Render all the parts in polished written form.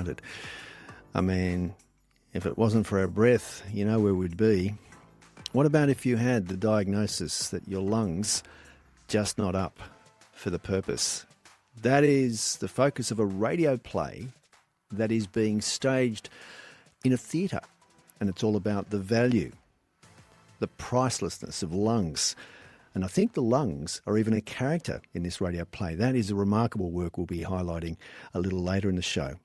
it. I mean, if it wasn't for our breath, you know where we'd be. What about if you had the diagnosis that your lungs just not up for the purpose? That is the focus of a radio play that is being staged in a theatre, and it's all about the value, the pricelessness of lungs. And I think the lungs are even a character in this radio play. That is a remarkable work we'll be highlighting a little later in the show.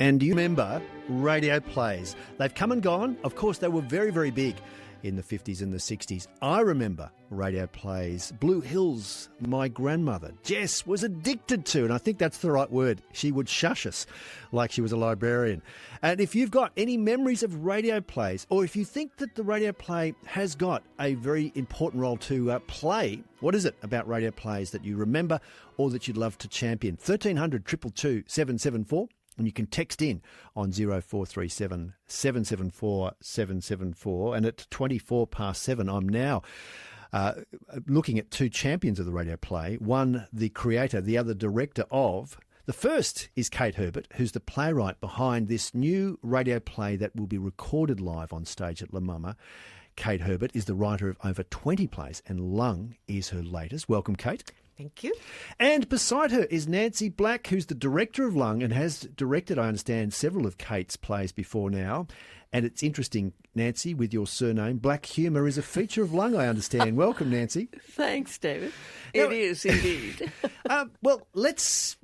And do you remember radio plays? They've come and gone. Of course, they were very, very big in the 50s and the 60s. I remember radio plays. Blue Hills, my grandmother, Jess, was addicted to, and I think that's the right word. She would shush us like she was a librarian. And if you've got any memories of radio plays, or if you think that the radio play has got a very important role to play, what is it about radio plays that you remember or that you'd love to champion? 1300 222 774. And you can text in on 0437 774 774. And at 24 past 7, I'm now looking at two champions of the radio play. One, the creator, the other, director of. The first is Kate Herbert, who's the playwright behind this new radio play that will be recorded live on stage at La Mama. Kate Herbert is the writer of over 20 plays, and Lung is her latest. Welcome, Kate. Thank you. And beside her is NancyBlack, who's the director of Lung and has directed, I understand, several of Kate's plays before now. And it's interesting, Nancy, with your surname, Black humour is a feature of Lung, I understand. Welcome, Nancy. Thanks, David. It is indeed. Well, let's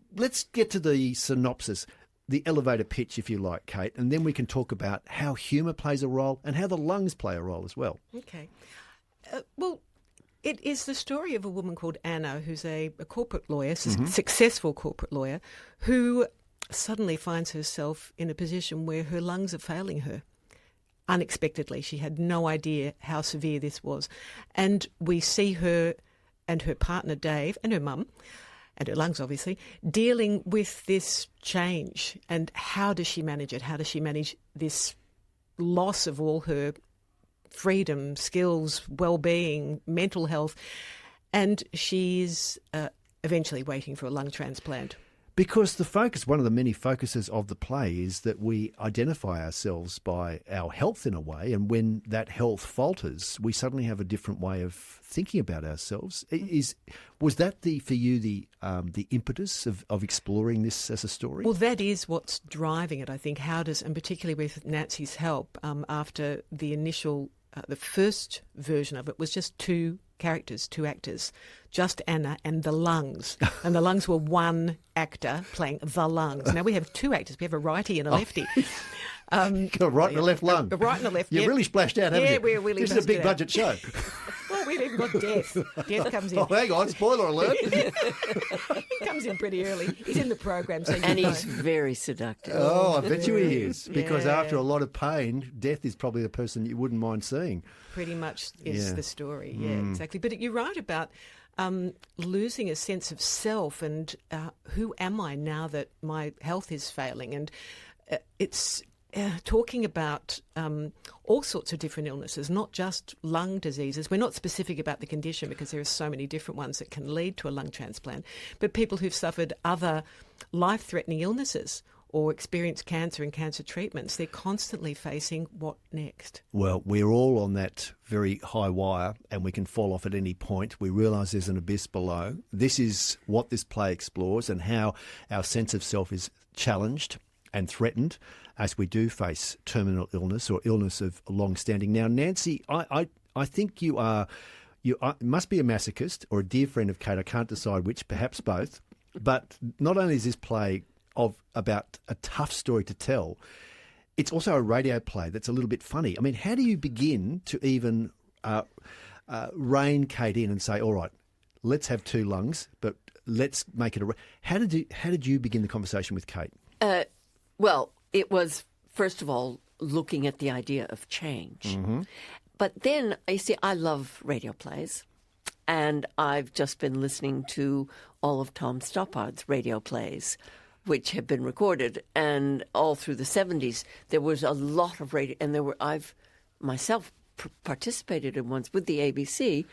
get to the synopsis, the elevator pitch, if you like, Kate, and then we can talk about how humour plays a role and how the lungs play a role as well. Okay. Well, it is the story of a woman called Anna, who's a corporate lawyer, successful corporate lawyer, who suddenly finds herself in a position where her lungs are failing her unexpectedly. She had no idea how severe this was. And we see her and her partner, Dave, and her mum, and her lungs, obviously, dealing with this change. And how does she manage it? How does she manage this loss of all her freedom, skills, well-being, mental health? And she's eventually waiting for a lung transplant. Because the focus, one of the many focuses of the play is that we identify ourselves by our health in a way, and when that health falters, we suddenly have a different way of thinking about ourselves. Was that for you the impetus of exploring this as a story? Well, that is what's driving it, I think. And particularly with Nancy's help, after the initial, the first version of it was just two actors, just Anna and the lungs. And the lungs were one actor playing the lungs. Now we have two actors. We have a righty and a lefty. Got a right and a left lung. A right and a left. You really splashed out, haven't you? Yeah, we're really. This is a big budget show. Well, we've even got Death. Death comes in. Oh, hang on, spoiler alert. He comes in pretty early. He's in the program, so and he's very seductive. Oh, I bet you he is. Because after a lot of pain, Death is probably the person you wouldn't mind seeing. Pretty much is the story. Yeah, exactly. But you're right about losing a sense of self and who am I now that my health is failing? And it's talking about all sorts of different illnesses, not just lung diseases. We're not specific about the condition because there are so many different ones that can lead to a lung transplant, but people who've suffered other life-threatening illnesses or experienced cancer and cancer treatments, they're constantly facing what next. Well, we're all on that very high wire and we can fall off at any point. We realise there's an abyss below. This is what this play explores and how our sense of self is challenged and threatened as we do face terminal illness or illness of long-standing. Now, Nancy, I think you must be a masochist or a dear friend of Kate. I can't decide which, perhaps both. But not only is this play about a tough story to tell, it's also a radio play that's a little bit funny. I mean, how do you begin to even rein Kate in and say, all right, let's have two lungs, but let's make it How did you begin the conversation with Kate? Well, it was, first of all, looking at the idea of change. Mm-hmm. But then, you see, I love radio plays, and I've just been listening to all of Tom Stoppard's radio plays, which have been recorded, and all through the 70s, there was a lot of radio, and I've myself participated in ones with the ABC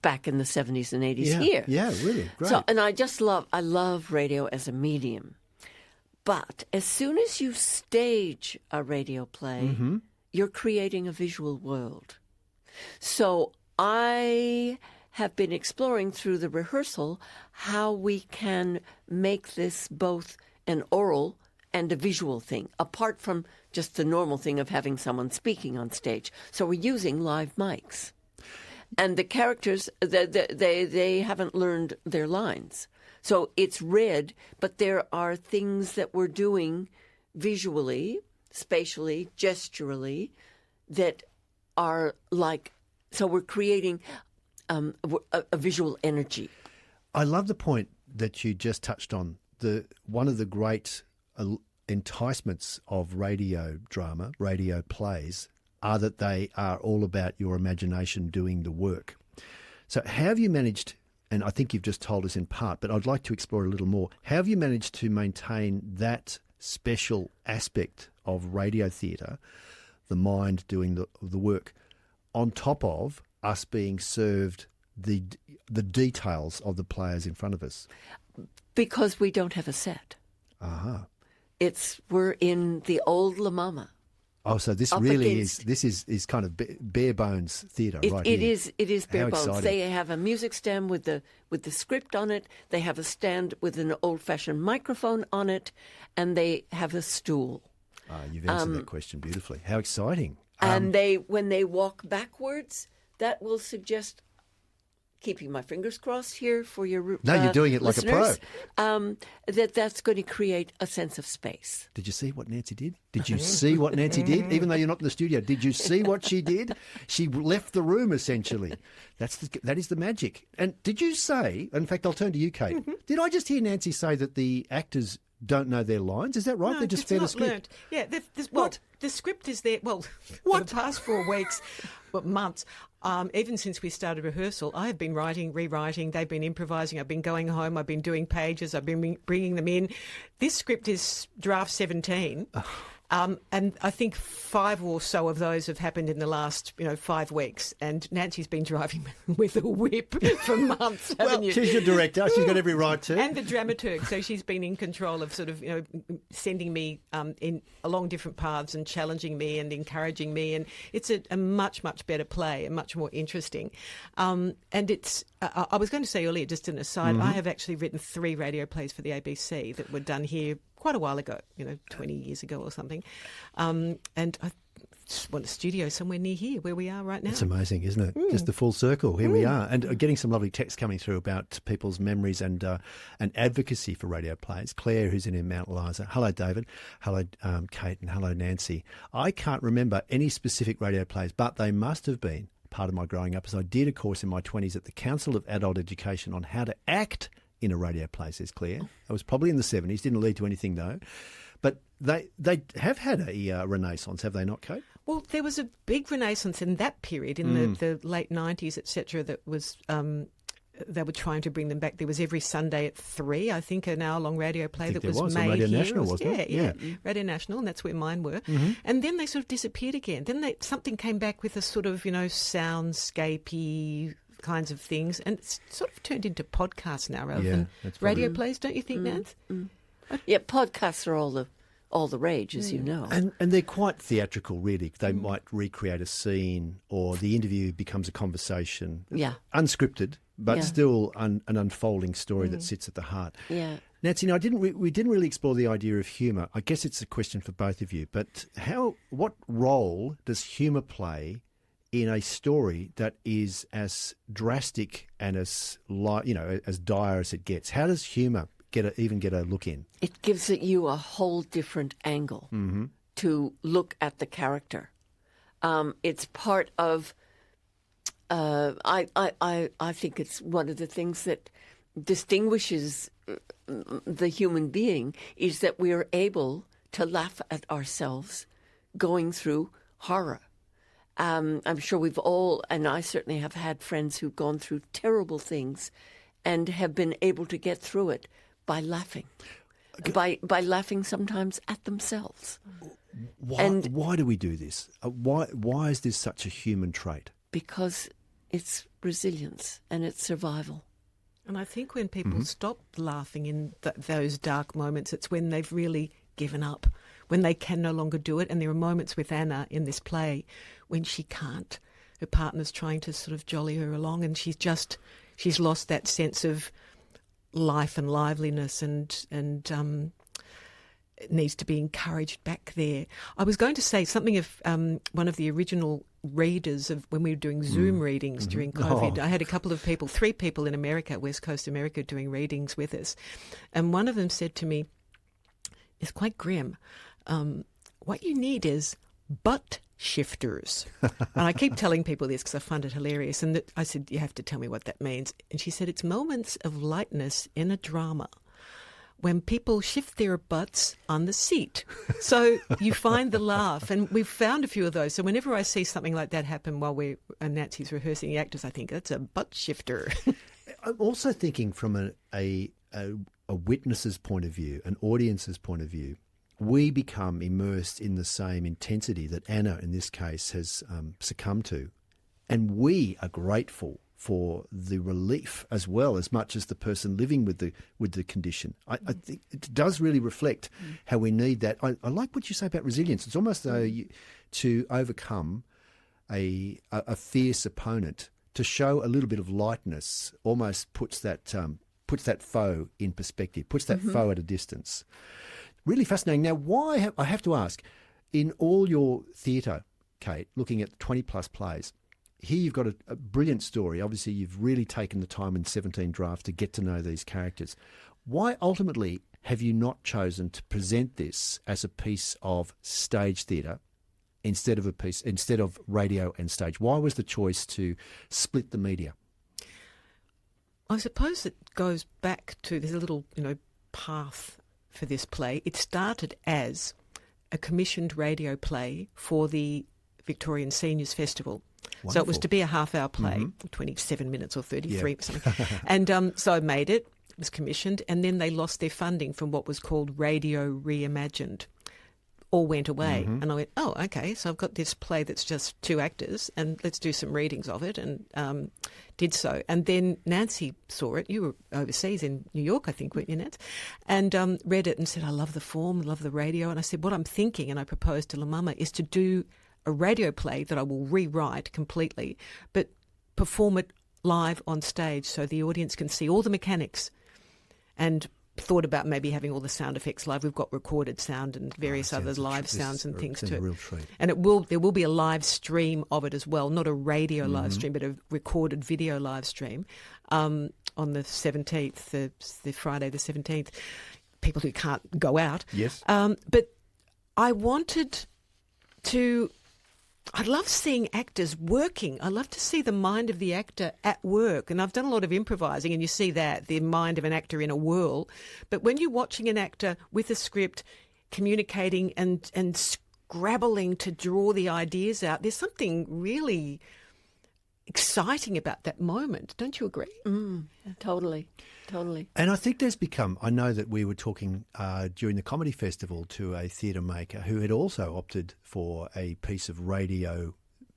back in the 70s and 80s here. Yeah, really, great. So, and I love radio as a medium. But as soon as you stage a radio play, you're creating a visual world. So I have been exploring through the rehearsal how we can make this both an oral and a visual thing, apart from just the normal thing of having someone speaking on stage. So we're using live mics. And the characters, they haven't learned their lines. So it's read, but there are things that we're doing visually, spatially, gesturally, that are like, so we're creating a visual energy. I love the point that you just touched on. One of the great enticements of radio drama, radio plays, are that they are all about your imagination doing the work. So how have you managed, and I think you've just told us in part, but I'd like to explore a little more, how have you managed to maintain that special aspect of radio theatre, the mind doing the work, on top of us being served the details of the players in front of us? Because we don't have a set. We're in the old La Mama. Oh, so this really is kind of bare bones theatre, right? It is bare How bones. exciting. They have a music stand with the script on it. They have a stand with an old-fashioned microphone on it, and they have a stool. You've answered that question beautifully. How exciting! And when they walk backwards, that will suggest. Keeping my fingers crossed here for your No, you're doing it like a pro. That's going to create a sense of space. Did you see what Nancy did? Did you see what Nancy did? Even though you're not in the studio, did you see what she did? She left the room, essentially. That is the magic. And did you say, in fact, I'll turn to you, Kate, did I just hear Nancy say that the actors don't know their lines? Is that right? No, They're just it's fed a not script? learnt. Yeah, What? The script is there. Well, What? for the past 4 weeks, months, even since we started rehearsal, I have been writing, rewriting. They've been improvising. I've been going home. I've been doing pages. I've been bringing them in. This script is draft 17. And I think 5 or so of those have happened in the last, 5 weeks. And Nancy's been driving with a whip for months, haven't you? She's your director. She's got every right to. And the dramaturg. So she's been in control of sort of, sending me along different paths and challenging me and encouraging me. And it's a much, much better play and much more interesting. And it's, I was going to say earlier, just an aside, I have actually written 3 radio plays for the ABC that were done here quite a while ago, 20 years ago or something. And I just want a studio somewhere near here where we are right now. It's amazing, isn't it? Just the full circle. Here we are. And getting some lovely texts coming through about people's memories and advocacy for radio plays. Claire, who's in Mount Eliza. Hello, David. Hello, Kate. And hello, Nancy. I can't remember any specific radio plays, but they must have been part of my growing up, as I did a course in my 20s at the Council of Adult Education on how to act in a radio play, says Claire. It was probably in the 70s, didn't lead to anything though. But they have had a renaissance, have they not, Kate? Well, there was a big renaissance in that period, in the late 90s, etc., that was... they were trying to bring them back. There was every Sunday at 3, I think, an hour-long radio play that was made on Radio here. National, wasn't it? Yeah, Radio National, and that's where mine were. And then they sort of disappeared again. Then something came back with a sort of, soundscapey kinds of things, and it's sort of turned into podcasts now rather than radio plays, don't you think, Nance? Yeah, podcasts are all the rage, as you know. And they're quite theatrical, really. They might recreate a scene, or the interview becomes a conversation. Yeah. Unscripted, but still an unfolding story that sits at the heart. Yeah. Nancy, we didn't really explore the idea of humour. I guess it's a question for both of you, but what role does humour play in a story that is as drastic and as dire as it gets? How does humour even get a look in? It gives you a whole different angle to look at the character. It's part of. I think it's one of the things that distinguishes the human being is that we are able to laugh at ourselves going through horror. I'm sure we've all, and I certainly have had friends who've gone through terrible things and have been able to get through it by laughing, by laughing sometimes at themselves. Why do we do this? Why is this such a human trait? Because it's resilience and it's survival. And I think when people stop laughing in those dark moments, it's when they've really given up, when they can no longer do it. And there are moments with Anna in this play when she can't. Her partner's trying to sort of jolly her along, and she's lost that sense of life and liveliness, and it needs to be encouraged back there. I was going to say something of one of the original readers of when we were doing Zoom readings during COVID. I had a couple of people, 3 people in America, West Coast America, doing readings with us. And one of them said to me, it's quite grim, what you need is butt shifters. And I keep telling people this because I find it hilarious. And I said, you have to tell me what that means. And she said, it's moments of lightness in a drama when people shift their butts on the seat. So you find the laugh. And we've found a few of those. So whenever I see something like that happen while Nancy's rehearsing the actors, I think that's a butt shifter. I'm also thinking from a witness's point of view, an audience's point of view, we become immersed in the same intensity that Anna, in this case, has succumbed to. And we are grateful for the relief as well, as much as the person living with the condition. I think it does really reflect how we need that. I like what you say about resilience. It's almost though to overcome a fierce opponent, to show a little bit of lightness, almost puts that foe in perspective, puts that foe at a distance. Really fascinating. Now, why I have to ask, in all your theatre, Kate, looking at 20-plus plays, here you've got a brilliant story. Obviously, you've really taken the time in 17 drafts to get to know these characters. Why ultimately have you not chosen to present this as a piece of stage theatre instead of radio and stage? Why was the choice to split the media? I suppose it goes back to there's a little, path for this play. It started as a commissioned radio play for the Victorian Seniors Festival. Wonderful. So it was to be a half-hour play, 27 minutes or 33 or something. And so I made it. It was commissioned, and then they lost their funding from what was called Radio Reimagined. All went away. And I went, oh, okay, so I've got this play that's just 2 actors, and let's do some readings of it, and did so. And then Nancy saw it. You were overseas in New York, I think, weren't you, Nance? And read it and said, I love the form, love the radio. And I said, what I'm thinking, and I proposed to La Mama, is to do a radio play that I will rewrite completely, but perform it live on stage so the audience can see all the mechanics, and thought about maybe having all the sound effects live. We've got recorded sound and various other live sounds and things too. A real treat. And there will be a live stream of it as well, not a radio live stream, but a recorded video live stream on the 17th, the Friday the 17th. People who can't go out. Yes. But I wanted to. I love seeing actors working. I love to see the mind of the actor at work. And I've done a lot of improvising, and you see that, the mind of an actor in a whirl. But when you're watching an actor with a script, communicating and scrabbling to draw the ideas out, there's something really exciting about that moment. Don't you agree? Totally. And I think there's become, I know that we were talking during the Comedy Festival to a theatre maker who had also opted for a piece of radio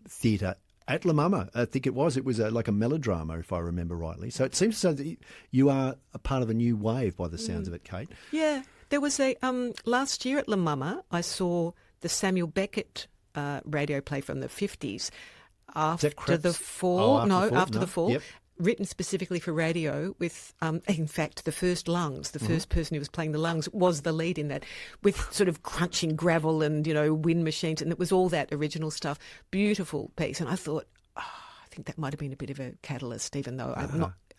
theatre at La Mama. I think it was like a melodrama, if I remember rightly. So it seems so that you are a part of a new wave by the sounds of it, Kate. Yeah. There was a, last year at La Mama, I saw the Samuel Beckett radio play from the 50s. After the Fall. After the Fall. Yep. Written specifically for radio with, in fact, the first lungs, the first person who was playing the lungs was the lead in that, with sort of crunching gravel and, wind machines, and it was all that original stuff. Beautiful piece. And I thought, I think that might have been a bit of a catalyst, even though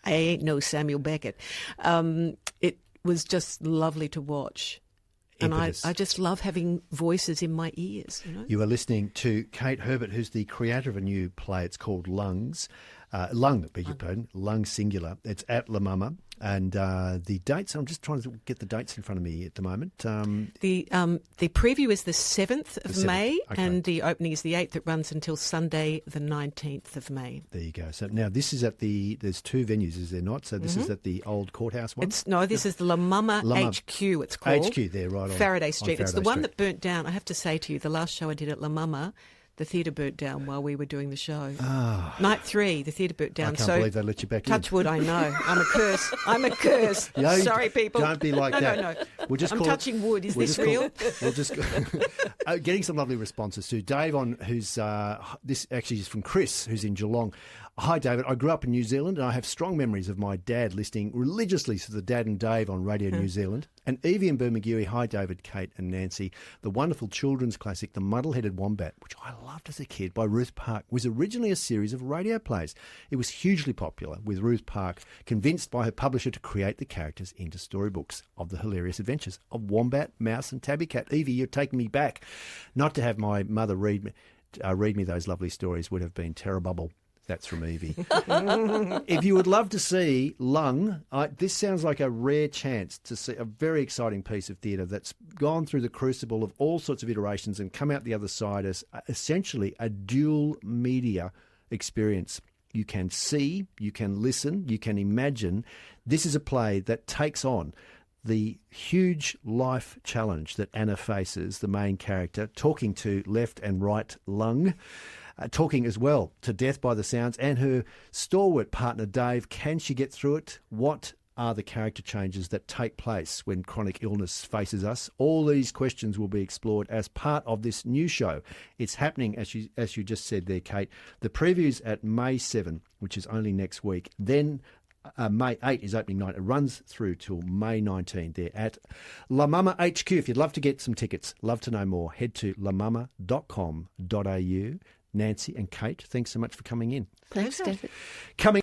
I ain't no Samuel Beckett. It was just lovely to watch. And I just love having voices in my ears. You are listening to Kate Herbert, who's the creator of a new play. It's called Lungs. Lung singular. It's at La Mama. And the dates, I'm just trying to get the dates in front of me at the moment. The preview is the 7th of May, okay. And the opening is the 8th. It runs until Sunday, the 19th of May. There you go. So now this is at there's 2 venues, is there not? So this is at the old courthouse one? This is the La Mama HQ, it's called. HQ there, right on. Faraday Street. On it's the one that burnt down. I have to say to you, the last show I did at La Mama, the theatre burnt down while we were doing the show. Night 3, the theatre burnt down. I can't believe they let you back in. Touch wood, I know. I'm a curse. I'm a curse. No, Sorry, people. Don't be like that. No. We'll just I'm call touching wood. Is this real? We'll just getting some lovely responses to Dave on who's this actually is from Chris, who's in Geelong. Hi, David. I grew up in New Zealand and I have strong memories of my dad listening religiously to the Dad and Dave on Radio New Zealand. And Evie and Bermagui, hi, David, Kate and Nancy. The wonderful children's classic, The Muddle-Headed Wombat, which I loved as a kid by Ruth Park, was originally a series of radio plays. It was hugely popular, with Ruth Park convinced by her publisher to create the characters into storybooks of the hilarious adventures of Wombat, Mouse and Tabby Cat. Evie, you're taking me back. Not to have my mother read me those lovely stories would have been terrible. That's from Evie. If you would love to see Lung, this sounds like a rare chance to see a very exciting piece of theatre that's gone through the crucible of all sorts of iterations and come out the other side as essentially a dual media experience. You can see, you can listen, you can imagine. This is a play that takes on the huge life challenge that Anna faces, the main character, talking to left and right Lung. Talking as well to Death by the Sounds and her stalwart partner Dave. Can she get through it? What are the character changes that take place when chronic illness faces us? All these questions will be explored as part of this new show. It's happening, as you just said there, Kate. The preview's at May 7, which is only next week. Then May 8 is opening night. It runs through till May 19 there at La Mama HQ. If you'd love to get some tickets, love to know more, head to lamama.com.au. Nancy and Kate, thanks so much for coming in. Thanks, David. Coming